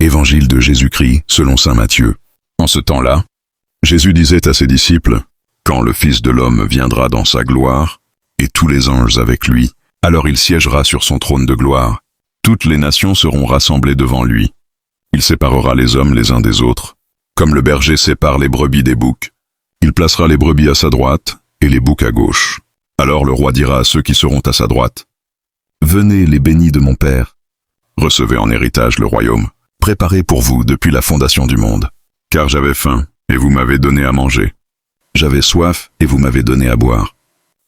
Évangile de Jésus-Christ selon saint Matthieu. En ce temps-là, Jésus disait à ses disciples, « Quand le Fils de l'homme viendra dans sa gloire, et tous les anges avec lui, alors il siégera sur son trône de gloire. Toutes les nations seront rassemblées devant lui. Il séparera les hommes les uns des autres, comme le berger sépare les brebis des boucs. Il placera les brebis à sa droite et les boucs à gauche. Alors le roi dira à ceux qui seront à sa droite, « Venez les bénis de mon Père. Recevez en héritage le royaume, préparé pour vous depuis la fondation du monde. Car j'avais faim, et vous m'avez donné à manger. J'avais soif, et vous m'avez donné à boire.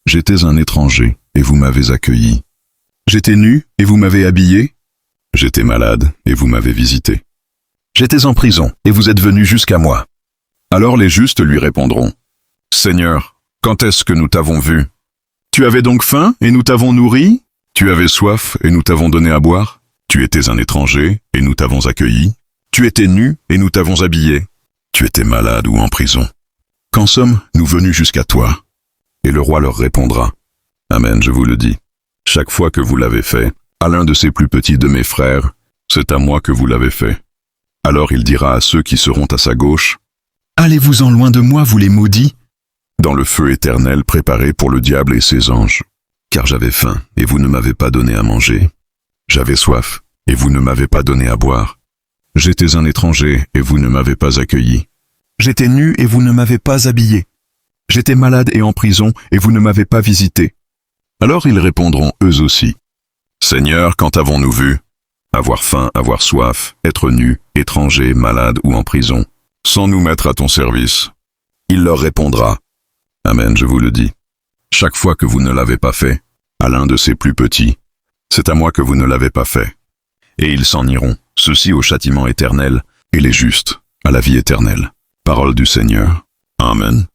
J'étais un étranger, et vous m'avez accueilli. J'étais nu, et vous m'avez habillé. J'étais malade, et vous m'avez visité. J'étais en prison, et vous êtes venus jusqu'à moi. » Alors les justes lui répondront, « Seigneur, quand est-ce que nous t'avons vu? Tu avais donc faim, et nous t'avons nourri? Tu avais soif, et nous t'avons donné à boire? Tu étais un étranger, et nous t'avons accueilli? Tu étais nu, et nous t'avons habillé? Tu étais malade ou en prison? Quand sommes-nous venus jusqu'à toi? » Et le roi leur répondra, « Amen, je vous le dis. Chaque fois que vous l'avez fait, à l'un de ces plus petits de mes frères, c'est à moi que vous l'avez fait. » Alors il dira à ceux qui seront à sa gauche, « Allez-vous-en loin de moi, vous les maudits, dans le feu éternel préparé pour le diable et ses anges. Car j'avais faim, et vous ne m'avez pas donné à manger. J'avais soif, et vous ne m'avez pas donné à boire. J'étais un étranger, et vous ne m'avez pas accueilli. J'étais nu, et vous ne m'avez pas habillé. J'étais malade et en prison, et vous ne m'avez pas visité. » Alors ils répondront eux aussi, « Seigneur, quand avons-nous vu? Avoir faim, avoir soif, être nu, étranger, malade ou en prison, sans nous mettre à ton service. » Il leur répondra, « Amen, je vous le dis. Chaque fois que vous ne l'avez pas fait, à l'un de ces plus petits, c'est à moi que vous ne l'avez pas fait. » Et ils s'en iront, ceux-ci au châtiment éternel, et les justes à la vie éternelle. Parole du Seigneur. Amen.